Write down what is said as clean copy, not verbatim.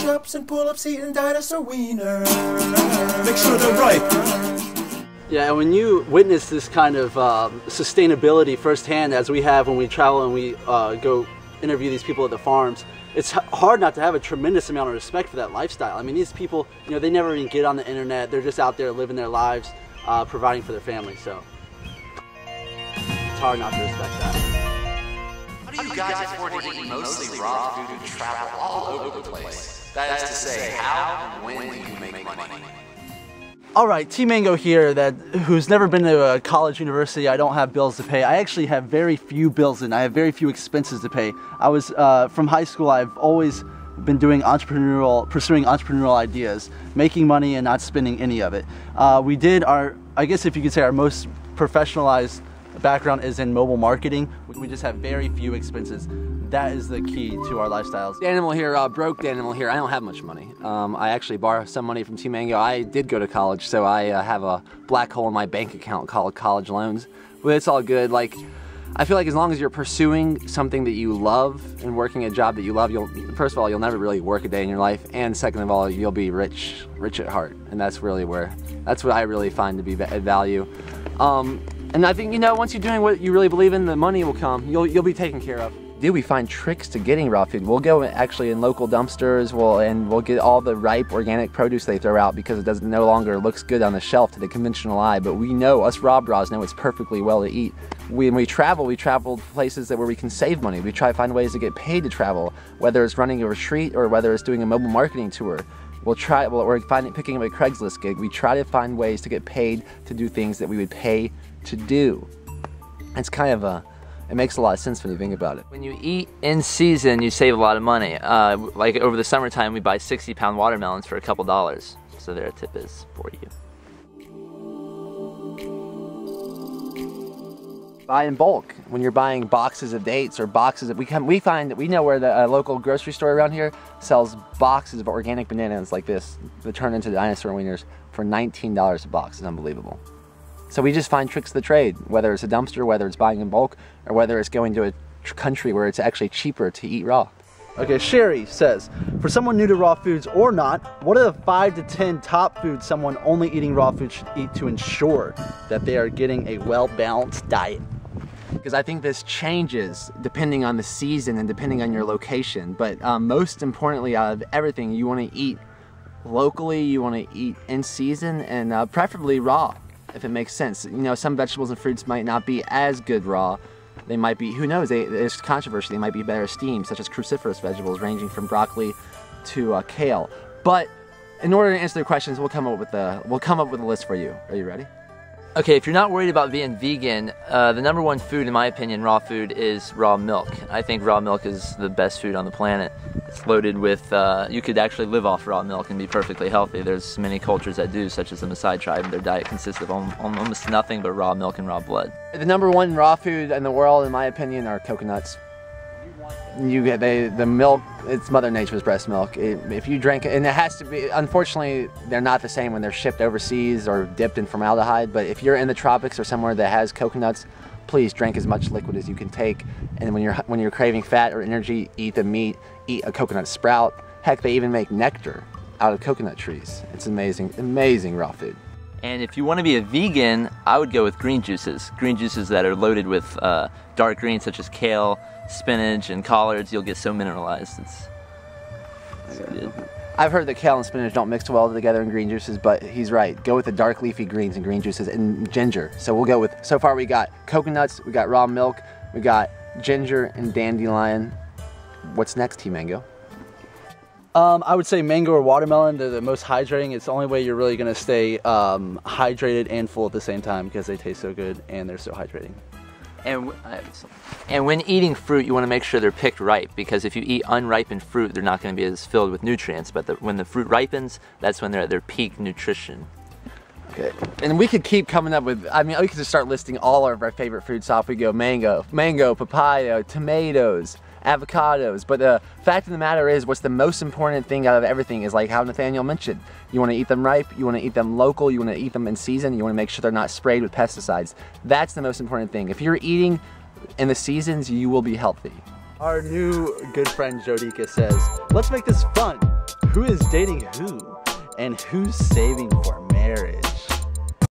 push-ups and pull-ups, eating dinosaur wiener. Make sure they're ripe. Yeah, and when you witness this kind of sustainability firsthand, as we have when we travel and we go interview these people at the farms, it's hard not to have a tremendous amount of respect for that lifestyle. I mean, these people, you know, they never even get on the internet. They're just out there living their lives, providing for their families. So it's hard not to respect that. How do you guys afford to eat mostly raw food and travel all over the place? That is to say, how and when do you make money? All right, T Mango here, who's never been to a college, university. I don't have bills to pay. I actually have very few bills and I have very few expenses to pay. I was, from high school, I've always been doing pursuing entrepreneurial ideas, making money and not spending any of it. We did I guess if you could say our most professionalized background is in mobile marketing. We just have very few expenses. That is the key to our lifestyles. Danimal here, broke Danimal here. I don't have much money. I actually borrow some money from T Mango. I did go to college, so I have a black hole in my bank account called college loans. But it's all good. Like, I feel like as long as you're pursuing something that you love and working a job that you love, first of all, you'll never really work a day in your life, and second of all, you'll be rich at heart. And that's really that's what I really find to be at value. And I think, you know, once you're doing what you really believe in, the money will come. You'll be taken care of. We find tricks to getting raw food. We'll go actually in local dumpsters, we'll get all the ripe organic produce they throw out because it no longer looks good on the shelf to the conventional eye. But we know, us RawBrahs know it's perfectly well to eat. When we travel to places where we can save money. We try to find ways to get paid to travel, whether it's running a retreat or whether it's doing a mobile marketing tour. We're picking up a Craigslist gig. We try to find ways to get paid to do things that we would pay to do. It's kind of it makes a lot of sense when you think about it. When you eat in season, you save a lot of money. Like over the summertime, we buy 60-pound watermelons for a couple dollars. So their tip is for you. Buy in bulk. When you're buying boxes of dates or boxes of, we find that we know where the local grocery store around here sells boxes of organic bananas like this that turn into dinosaur wieners for $19 a box. It's unbelievable. So we just find tricks of the trade, whether it's a dumpster, whether it's buying in bulk, or whether it's going to a country where it's actually cheaper to eat raw. Okay, Sherry says, for someone new to raw foods or not, what are the 5 to 10 top foods someone only eating raw food should eat to ensure that they are getting a well-balanced diet? Because I think this changes depending on the season and depending on your location. But most importantly, out of everything, you want to eat locally, you want to eat in season, and preferably raw, if it makes sense. You know, some vegetables and fruits might not be as good raw. They might be, who knows, there's controversy, they might be better steamed, such as cruciferous vegetables ranging from broccoli to kale. But in order to answer the questions, we'll come up with a list for you. Are you ready? Okay, if you're not worried about being vegan, the #1 food, in my opinion, raw food, is raw milk. I think raw milk is the best food on the planet. It's loaded with, you could actually live off raw milk and be perfectly healthy. There's many cultures that do, such as the Maasai tribe. Their diet consists of almost nothing but raw milk and raw blood. The #1 raw food in the world, in my opinion, are coconuts. The milk, it's Mother Nature's breast milk. If you drink it, and it has to be, unfortunately, they're not the same when they're shipped overseas or dipped in formaldehyde, but if you're in the tropics or somewhere that has coconuts, please drink as much liquid as you can take. And when you're craving fat or energy, eat the meat, eat a coconut sprout. Heck, they even make nectar out of coconut trees. It's amazing, amazing raw food. And if you want to be a vegan, I would go with green juices. Green juices that are loaded with dark greens such as kale, spinach, and collards. You'll get so mineralized. It's good. I've heard that kale and spinach don't mix well together in green juices, but he's right. Go with the dark leafy greens and green juices and ginger. So we'll go with, so far we got coconuts, we got raw milk, we got ginger and dandelion. What's next, T-Mango? I would say mango or watermelon. They're the most hydrating. It's the only way you're really going to stay hydrated and full at the same time because they taste so good and they're so hydrating. And when eating fruit, you want to make sure they're picked ripe, because if you eat unripened fruit, they're not going to be as filled with nutrients. But when the fruit ripens, that's when they're at their peak nutrition. Okay. And we could keep coming up with, I mean, we could just start listing all of our favorite fruits off. We go mango, papaya, tomatoes, avocados. But the fact of the matter is, what's the most important thing out of everything is, like how Nathaniel mentioned, you want to eat them ripe, you want to eat them local, you want to eat them in season, you want to make sure they're not sprayed with pesticides. That's the most important thing. If you're eating in the seasons, you will be healthy. Our new good friend Jodika says, let's make this fun. Who is dating who? And who's saving for marriage?